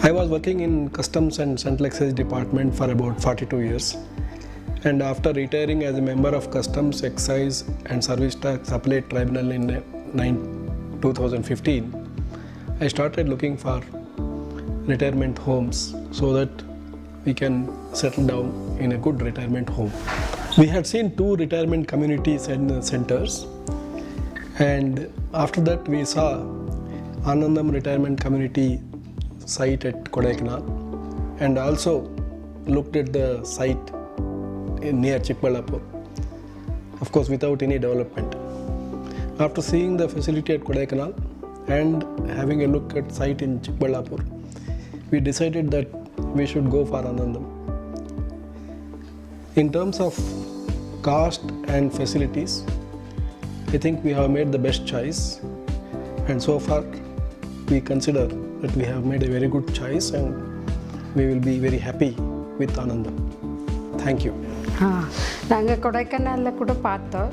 I was working in Customs and Central Excise Department for about 42 years. And after retiring as a member of Customs, Excise and Service Tax Appellate Tribunal in 2015, I started looking for retirement homes so that we can settle down in a good retirement home. We had seen 2 retirement communities and centers, and after that we saw Anandam retirement community site at Kodaikanal, and also looked at the site near Chikballapur, of course without any development. After seeing the facility at Kodaikanal and having a look at site in Chikballapur, we decided that we should go for Anandam. In terms of cost and facilities, I think we have made the best choice, and so far we consider that we have made a very good choice and we will be very happy with Anandam. Thank you. நாங்கள் கொடைக்கானலில் கூட பார்த்தோம்,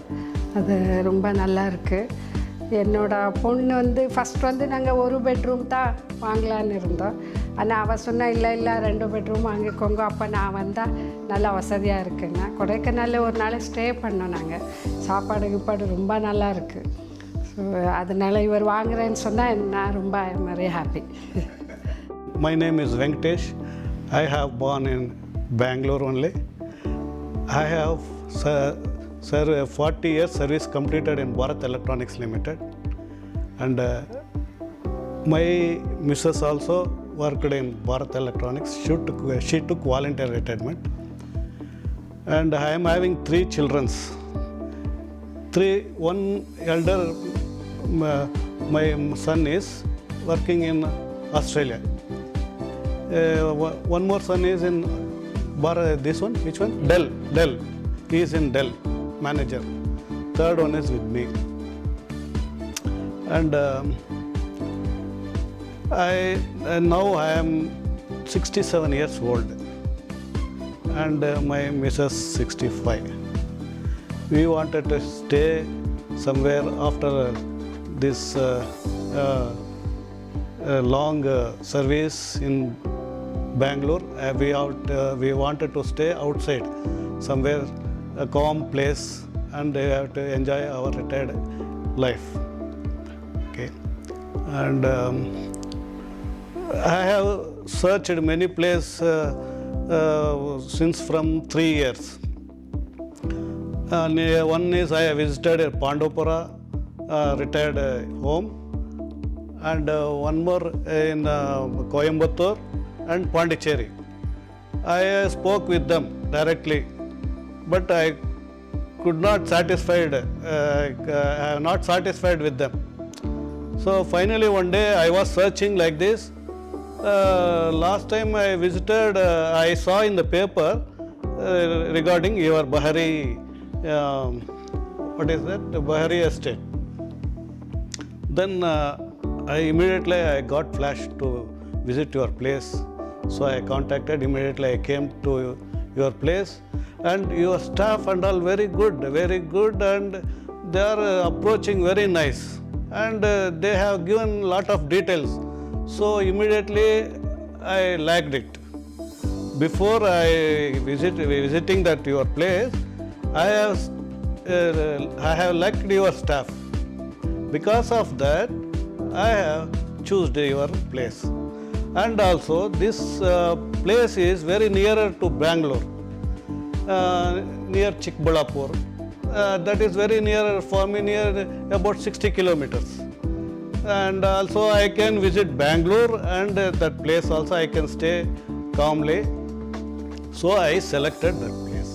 அது ரொம்ப நல்லா இருக்குது. என்னோட பொண்ணு ஃபஸ்ட் நாங்கள் 1 பெட்ரூம் தான் வாங்கலான்னு இருந்தோம். ஆனால் அவள் சொன்னா இல்லை 2 பெட்ரூம் வாங்கிக்கோங்க, அப்போ நான் வந்தால் நல்லா வசதியாக இருக்குங்க. கொடைக்கானலில் ஒரு நாள் ஸ்டே பண்ணோம் நாங்கள். சாப்பாடு ரொம்ப நல்லா இருக்குது. ஸோ அதனால் இவர் வாங்குறேன்னு சொன்னால் நான் ரொம்ப I am very happy. My name is Venkatesh. I have born in Bengaluru only. I have 40 years service completed in Bharat Electronics Limited, and my missus also worked in Bharat Electronics. She took voluntary retirement, and I am having 3 children. One elder, my son is working in Australia. One more son is in this one, which one? Dell. He is in Dell, manager. Third one is with me. And now I am 67 years old, and my missus 65. We wanted to stay somewhere after this long service in Bangalore. We wanted to stay outside, somewhere a calm place, and have to enjoy our retired life. Okay, and I have searched many places since from 3 years. One is I have visited Pandopura retired home, and one more in Coimbatore and Pondicherry. I spoke with them directly, but I could not satisfied. I am not satisfied with them. So finally one day I was searching like this. Last time I visited, I saw in the paper regarding your Bahri, what is that? The Bahri estate. Then I immediately got flash to visit your place. So I contacted immediately. I came to your place, and your staff and all very good, and they are approaching very nice, and they have given lot of details. So immediately I liked it. Before I visiting that your place, I have liked your staff. Because of that, I have chosen your place. And also this place is very nearer to Bangalore, near Chikballapur. That is very near for me, near about 60 kilometers. And also I can visit Bangalore, and that place also I can stay calmly. So I selected that place.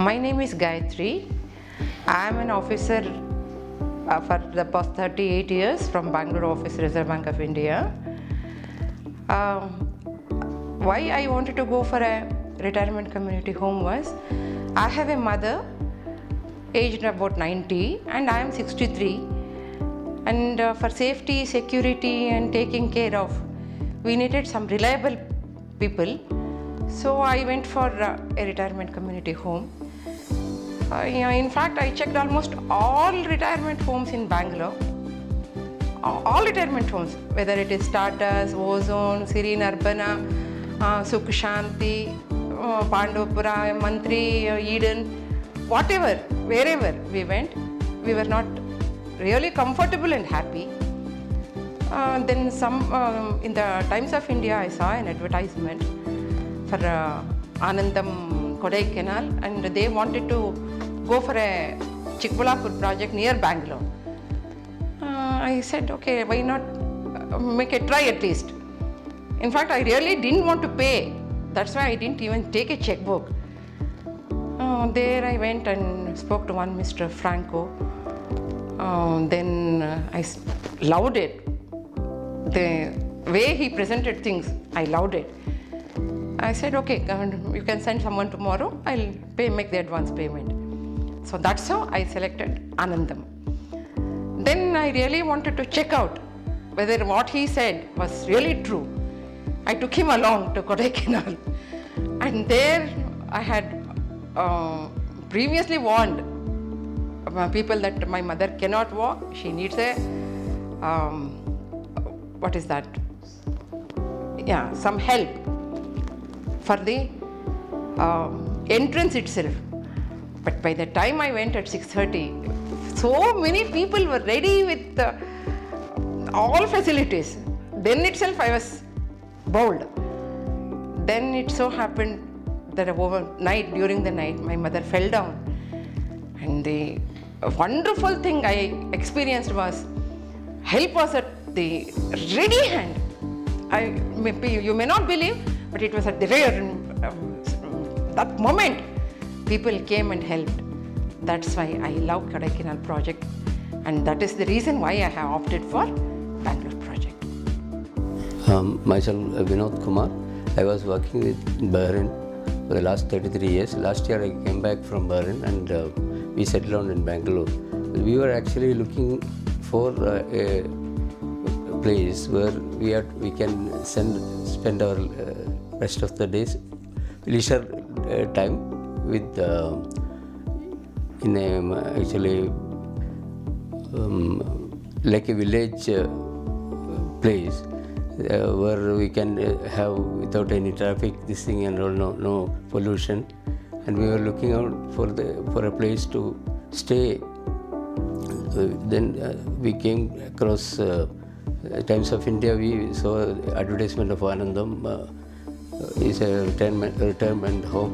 My name is Gayatri. I am an officer for the past 38 years from Bangalore office, Reserve Bank of India. Why I wanted to go for a retirement community home was, I have a mother aged about 90 and I am 63, and for safety, security and taking care of, we needed some reliable people. So I went for a retirement community home. In fact, I checked almost all retirement homes in Bangalore. all retirement homes, whether it is Stardust, Ozone, Serene Urbana, Sukh Shanti, Pandopura, Mantri, Eden, whatever, wherever we went, we were not really comfortable and happy. Then in the Times of India, I saw an advertisement for Anandam Kodaikanal, and they wanted to go for a Chikbalapur project near Bangalore. I said, okay, why not make a try at least. In fact, I really didn't want to pay. That's why I didn't even take a checkbook. There I went and spoke to one Mr. Franco. Then I loved it. The way he presented things, I loved it. I said, okay, you can send someone tomorrow. I'll make the advance payment. So that's how I selected Anandam. Then I really wanted to check out whether what he said was really true. I took him along to Kodaikanal, and there I had previously warned people that my mother cannot walk. She needs a what is that? Yeah, some help for the entrance itself. But by the time I went at 6:30, so many people were ready with all facilities. Then itself I was bold. Then it so happened that overnight, during the night, my mother fell down. And the wonderful thing I experienced was help was at the ready hand. You may not believe, but it was at the rare that moment people came and helped. That's why I love Kodaikanal project, and that is the reason why I have opted for Bangalore project. Myself, Vinod Kumar. I was working with Bahrain for the last 33 years. Last year I came back from Bahrain and we settled down in Bangalore. We were actually looking for a place where we can spend our rest of the days, leisure time with in a actually like a village place where we can have without any traffic, this thing and all, no pollution, and we were looking out for a place to stay. Then we came across Times of India. We saw advertisement of Anandam. Is a retirement home.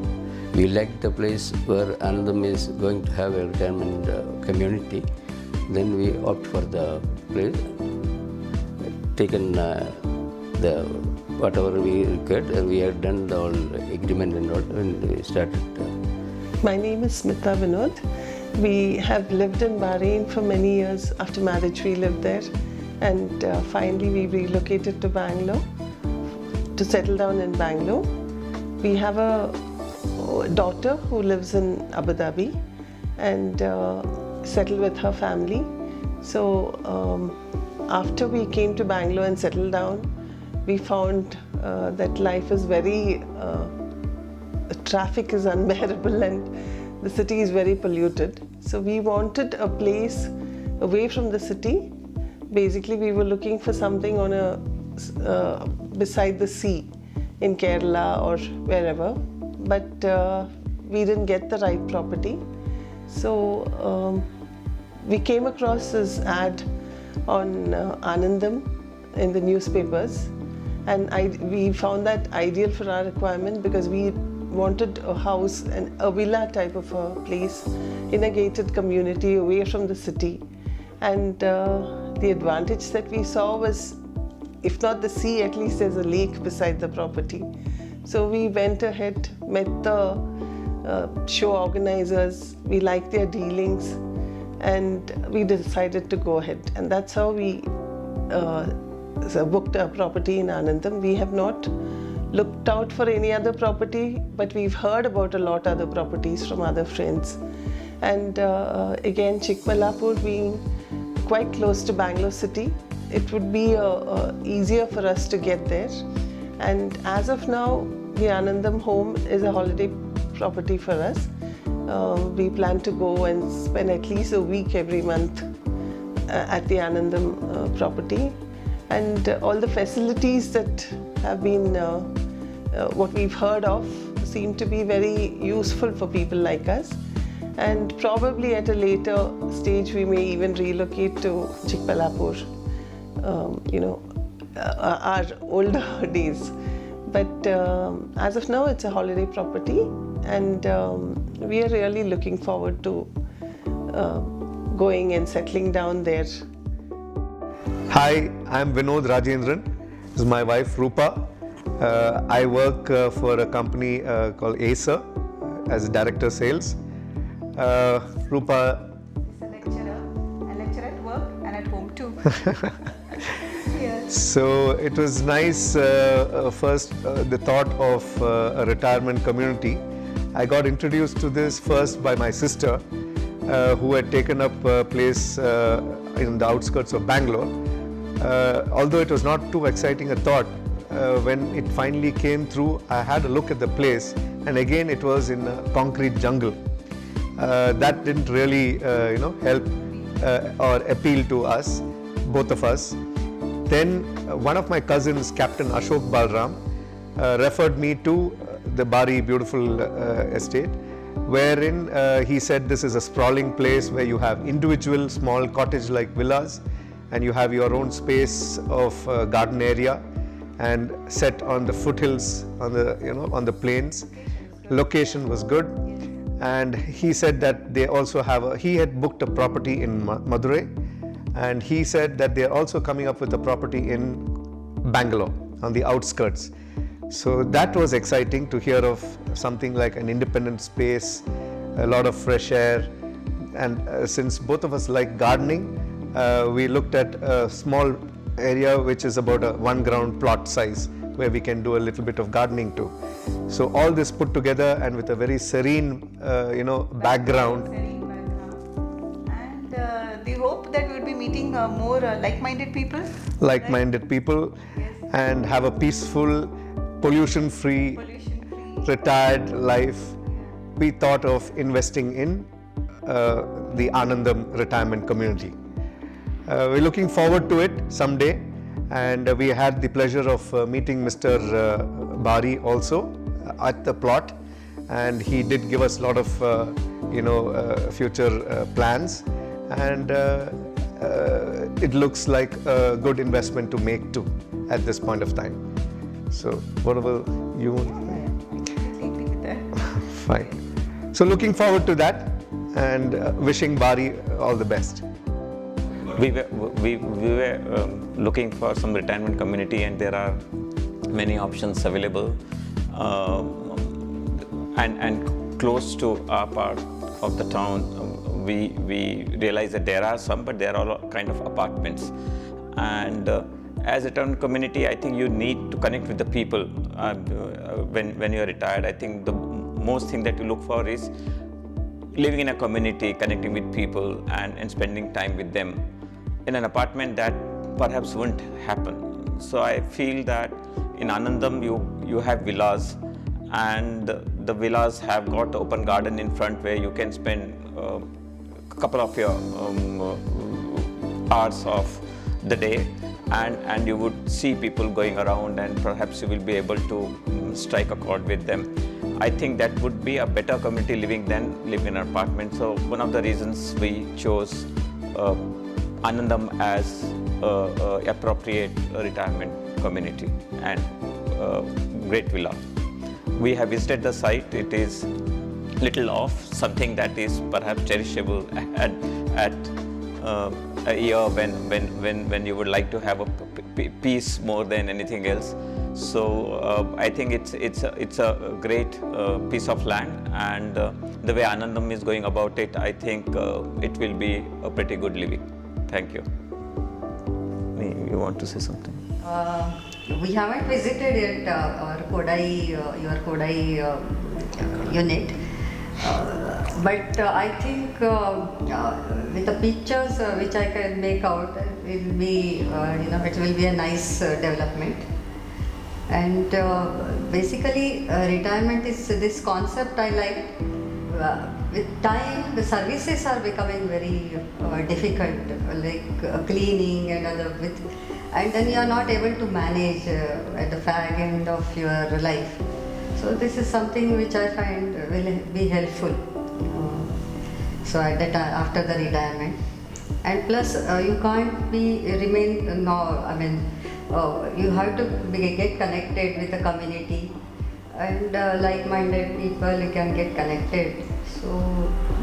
We liked the place where Anandam is going to have a retirement community. Then we opt for the place, taken the whatever we required, and we had done the all agreement and all, and we started. My name is Smita Vinod. We have lived in Bahrain for many years. After marriage, we lived there, and finally we relocated to Bangalore to settle down in Bangalore. We have a daughter who lives in Abu Dhabi and settled with her family. So after we came to Bangalore and settled down, we found that life is very, traffic is unbearable and the city is very polluted. So we wanted a place away from the city. Basically, we were looking for something on a beside the sea in Kerala or wherever, but we didn't get the right property. So we came across this ad on Anandam in the newspapers, and we found that ideal for our requirement because we wanted a house and a villa type of a place in a gated community away from the city. And the advantage that we saw was, if not the sea, at least there's a lake beside the property. So we went ahead, met the show organizers, we liked their dealings, and we decided to go ahead. And that's how we booked a property in Anandam. We have not looked out for any other property, but we've heard about a lot other properties from other friends. And again, Chikbalapur being quite close to Bangalore city, it would be easier for us to get there. And as of now, the Anandam home is a holiday property for us. We plan to go and spend at least a week every month at the Anandam property, and all the facilities that have been what we've heard of seem to be very useful for people like us. And probably at a later stage we may even relocate to Chikballapur, our older days. But as of now, it's a holiday property, and we are really looking forward to going and settling down there. Hi, I'm Vinod Rajendran. This is my wife Rupa. I work for a company called Acre as a director sales. Rupa. A lecturer at work and at home too. So it was nice, first the thought of a retirement community. I got introduced to this first by my sister, who had taken up a place in the outskirts of Bangalore. Although it was not too exciting a thought, when it finally came through, I had a look at the place, and again it was in a concrete jungle. That didn't really help or appeal to us, both of us. Then one of my cousins, Captain Ashok Balram, referred me to the Bahri Beautiful estate, wherein he said this is a sprawling place where you have individual small cottage-like villas, and you have your own space of garden area, and set on the foothills, on the plains. Location was good, and he said that they also have he had booked a property in Madurai, and he said that they are also coming up with a property in Bangalore on the outskirts. So that was exciting to hear of something like an independent space, a lot of fresh air, and since both of us like gardening, we looked at a small area which is about a 1 ground plot size, where we can do a little bit of gardening too. So all this put together, and with a very serene background. And we hope that we will be meeting more like-minded people. Like-minded people, and have a peaceful, pollution-free, retired life. We thought of investing in the Anandam retirement community. We're looking forward to it someday, and we had the pleasure of meeting Mr. Bahri also at the plot, and he did give us a lot of future plans, and it looks like a good investment to make too at this point of time. So whatever you want. Fine. So looking forward to that, and wishing Bahri all the best. We were looking for some retirement community, and there are many options available, and close to our part of the town. We realize that there are some, but there are all kind of apartments. And as a retirement community, I think you need to connect with the people. When you are retired, I think the most thing that you look for is living in a community, connecting with people, and spending time with them. In an apartment, that perhaps wouldn't happen. So I feel that in Anandam you have villas, and the villas have got open garden in front where you can spend a couple of your hours of the day, and you would see people going around, and perhaps you will be able to strike a chord with them. I think that would be a better community living than living in an apartment. So one of the reasons we chose Anandam as appropriate retirement community and great villa. We have visited the site. It is little off, something that is perhaps cherishable at a year when you would like to have a peace more than anything else. So I think it's a great piece of land, and the way Anandam is going about it, I think it will be a pretty good living. Thank you. You want to say something? We haven't visited yet our your Kodai unit, but I think with the pictures which I can make out, it will be it will be a nice development. And basically, retirement is this concept I like. with time, the services are becoming very difficult, like cleaning and other and then you are not able to manage at the fag end of your life. So this is something which I find will be helpful. So at the time after the retirement, and plus you can't remain you have to get connected with the community, and like-minded people you can get connected. So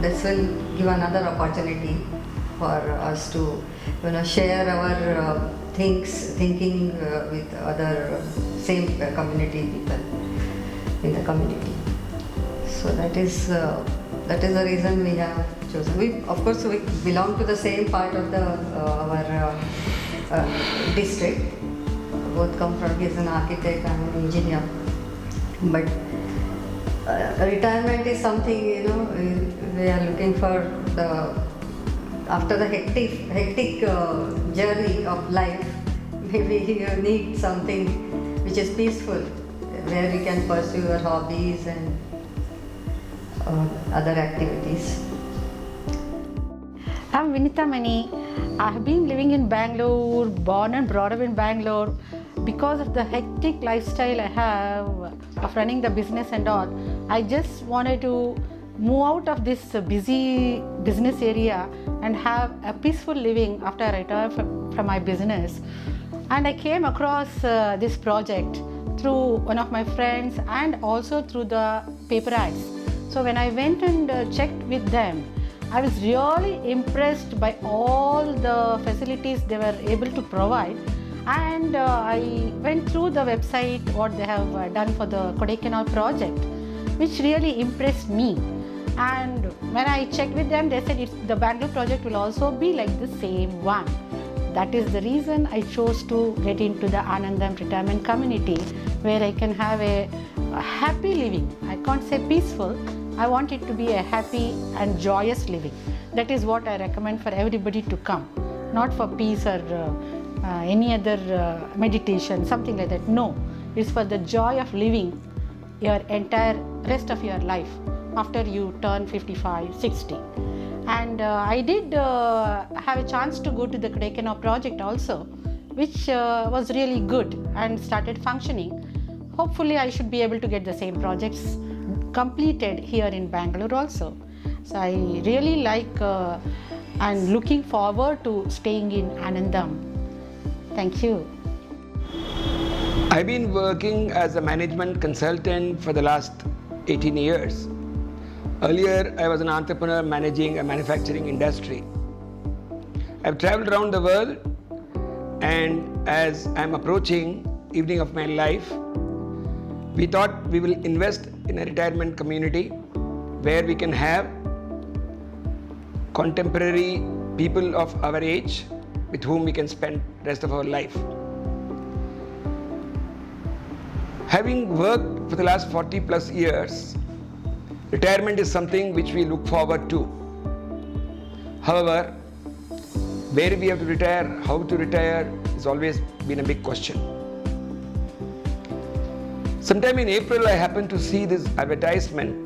this will give another opportunity for us to share our thinking with other same community people in the community. So that is the reason we have chosen. We of course we belong to the same part of the our district. Both come from, he is an architect, I am an engineer. But retirement is something, we are looking for after the hectic journey of life, maybe you need something which is peaceful, where you can pursue your hobbies and other activities. I'm Vinita Mani. I have been living in Bangalore, born and brought up in Bangalore. Because of the hectic lifestyle I have of running the business and all, I just wanted to move out of this busy business area and have a peaceful living after I retire from my business. And I came across this project through one of my friends and also through the paper ads. So when I went and checked with them, I was really impressed by all the facilities they were able to provide. And I went through the website, what they have done for the Kodaikanal project, which really impressed me. And when I checked with them, they said the Bangalore project will also be like the same one. That is the reason I chose to get into the Anandam retirement community, where I can have a happy living. I can't say peaceful. I want it to be a happy and joyous living. That is what I recommend for everybody to come, not for peace or any other meditation, something like that. No, it's for the joy of living your entire rest of your life after you turn 55, 60. And I did have a chance to go to the Kodaikanal project also, which was really good and started functioning. Hopefully I should be able to get the same projects completed here in Bangalore also. So I really like and looking forward to staying in Anandam. Thank you. I've been working as a management consultant for the last 18 years. Earlier, I was an entrepreneur managing a manufacturing industry. I've traveled around the world, and as I'm approaching evening of my life, we thought we will invest in a retirement community where we can have contemporary people of our age with whom we can spend the rest of our life. Having worked for the last 40 plus years, retirement is something which we look forward to. However, where we have to retire, how to retire has always been a big question. Sometime in April, I happened to see this advertisement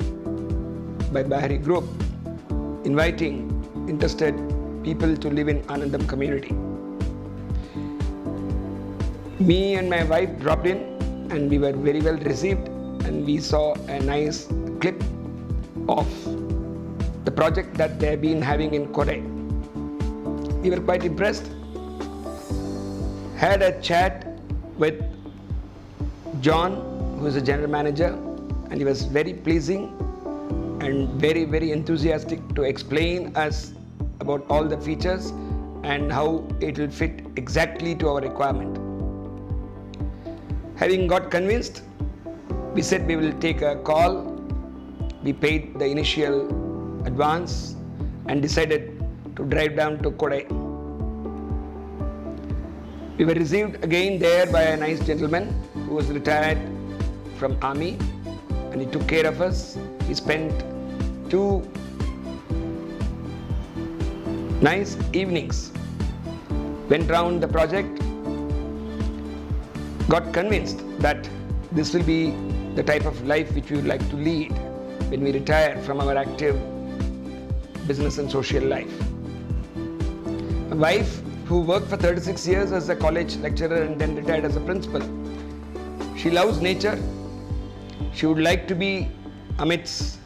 by Bahri Group inviting interested people to live in Anandam community. Me and my wife dropped in, and we were very well received, and we saw a nice clip of the project that they have been having in Kodai. We were quite impressed. Had a chat with John, who is the general manager, and he was very pleasing and very, very enthusiastic to explain us about all the features and how it will fit exactly to our requirement. Having got convinced, we said we will take a call. We paid the initial advance and decided to drive down to Kodai. We were received again there by a nice gentleman who was retired from army, and he took care of us. We spent 2 nice evenings, went round the project, got convinced that this will be the type of life which we would like to lead when we retire from our active business and social life. My wife, who worked for 36 years as a college lecturer and then retired as a principal, she loves nature. She would like to be amidst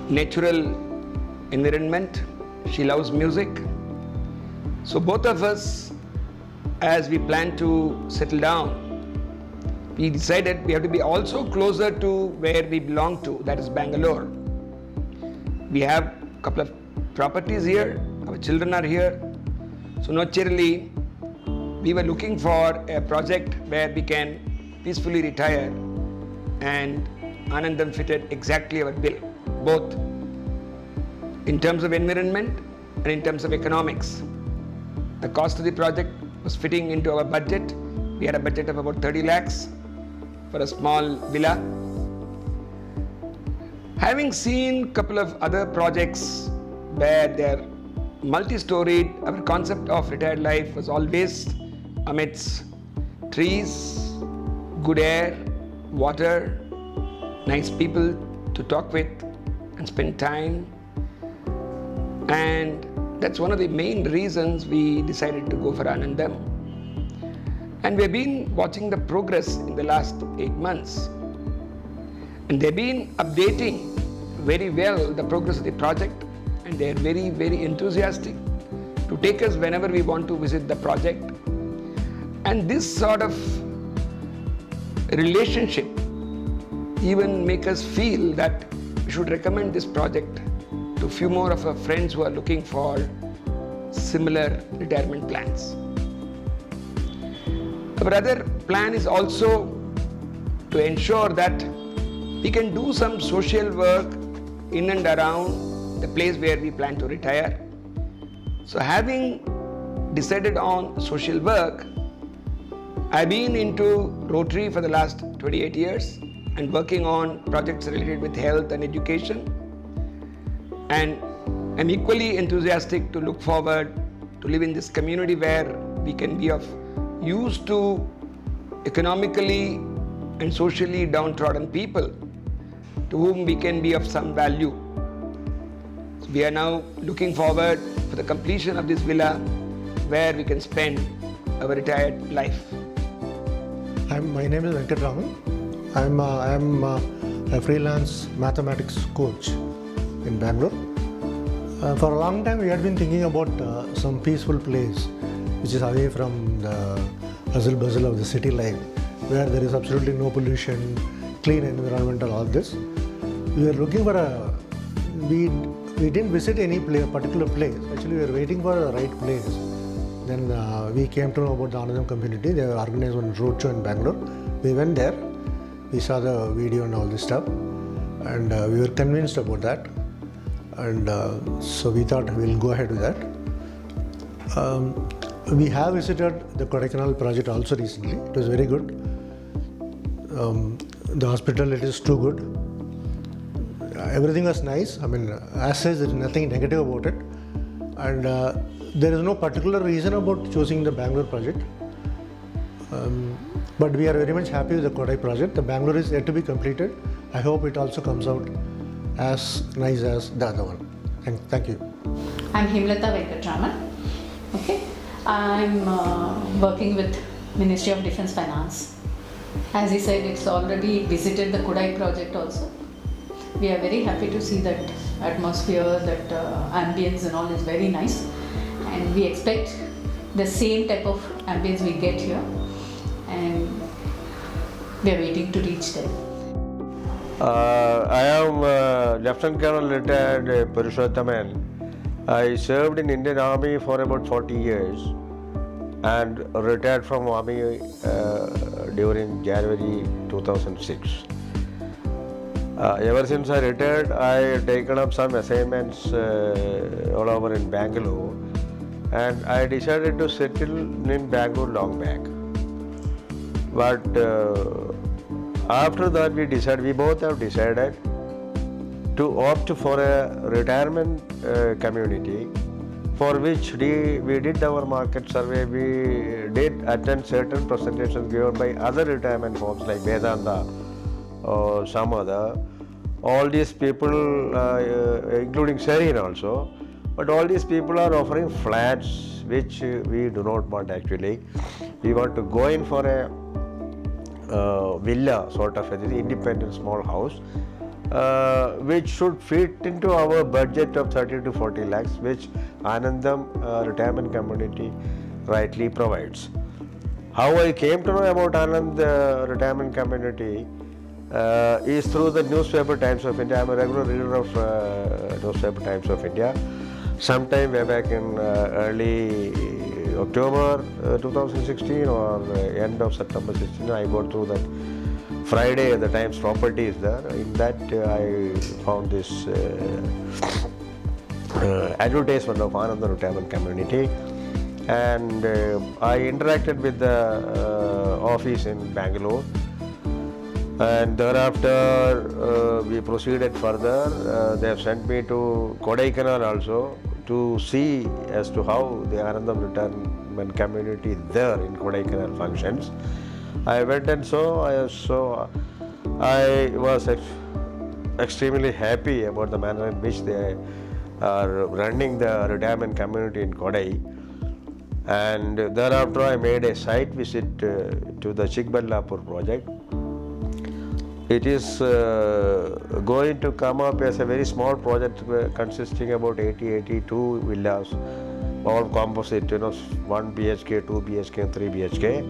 natural environment. She loves music. So both of us, as we plan to settle down, we decided we have to be also closer to where we belong to, that is Bangalore. We have a couple of properties here, our children are here. So naturally, we were looking for a project where we can peacefully retire, and Anandam fitted exactly our bill, both in terms of environment and in terms of economics. The cost of the project was fitting into our budget. We had a budget of about 30 lakhs for a small villa. Having seen a couple of other projects where they're multi-storied, our concept of retired life was always amidst trees, good air, water, nice people to talk with and spend time. And that's one of the main reasons we decided to go for Anandam. And we've been watching the progress in the last 8 months. And they've been updating very well the progress of the project, and they're very, very enthusiastic to take us whenever we want to visit the project. And this sort of relationship even make us feel that we should recommend this project to a few more of our friends who are looking for similar retirement plans. Our other plan is also to ensure that we can do some social work in and around the place where we plan to retire. So having decided on social work, I've been into Rotary for the last 28 years and working on projects related with health and education. And I'm equally enthusiastic to look forward to live in this community where we can be of use to economically and socially downtrodden people to whom we can be of some value. So we are now looking forward for the completion of this villa where we can spend our retired life. My name is Acre. I'm a freelance mathematics coach in Bangalore. For a long time we had been thinking about some peaceful place which is away from the hustle bustle of the city life, where there is absolutely no pollution, clean environment and all this. We were looking for we didn't visit any particular place. Actually we were waiting for the right place. Then we came to know about the Anandam community. They organized one roadshow in Bangalore. We went there, we saw the video and all this stuff, and we were convinced about that. And so we thought we'll go ahead with that. We have visited the Kodaikanal project also recently. It was very good. The hospital, it is too good. Everything was nice. I mean, as such, there is nothing negative about it. And there is no particular reason about choosing the Bangalore project. But we are very much happy with the Kodai project. The Bangalore is yet to be completed. I hope it also comes out as nice as the other one. Thank you. I'm Himlata Venkatraman. Okay, I'm working with Ministry of Defence Finance. As he said, it's already visited the Kodai project also. We are very happy to see that atmosphere, that ambience and all is very nice, and we expect the same type of ambience we get here, and we are waiting to reach there. I am Lieutenant Colonel retired Purushothaman. I served in Indian Army for about 40 years and retired from Army during January 2006. Ever since I retired, I have taken up some assignments all over in Bengaluru, and I decided to settle in Bangalore long back. But after that we both have decided to opt for a retirement community, for which we did our market survey. We did attend certain presentations given by other retirement homes like Vedanta or some other, all these people, including Serene also, but all these people are offering flats which we do not want actually. We want to go in for a villa sort of an independent small house which should fit into our budget of 30 to 40 lakhs, which Anandam retirement community rightly provides. How I came to know about Anand retirement community is through the newspaper Times of India. I'm a regular reader of newspaper Times of India. Sometime way back in early October 2016 or end of September 16, I go through that Friday, the Times property is there. In that I found this advertisement of Anand retirement community, and I interacted with the office in Bangalore, and thereafter we proceeded further. They have sent me to Kodaikanal also to see as to how the Anandam retirement community there in Kodaikanal functions. I went and saw. I was extremely happy about the manner in which they are running the retirement community in Kodai. And thereafter I made a site visit to the Chikballapur project. It is going to come up as a very small project consisting about 82 villas, all composite, 1 BHK, 2 BHK and 3 BHK.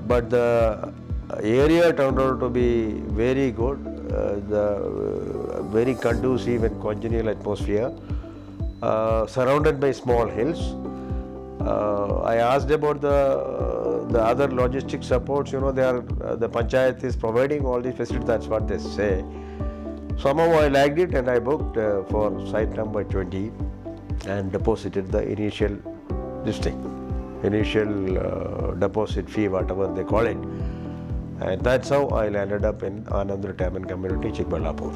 But the area turned out to be very good, very conducive and congenial atmosphere, surrounded by small hills. I asked about the other logistic supports. The panchayat is providing all these facilities. That's what they say. Somehow I liked it, and I booked for site number 20 and deposited the initial deposit fee, whatever they call it. And that's how I landed up in Anand retirement community, Chikballapur.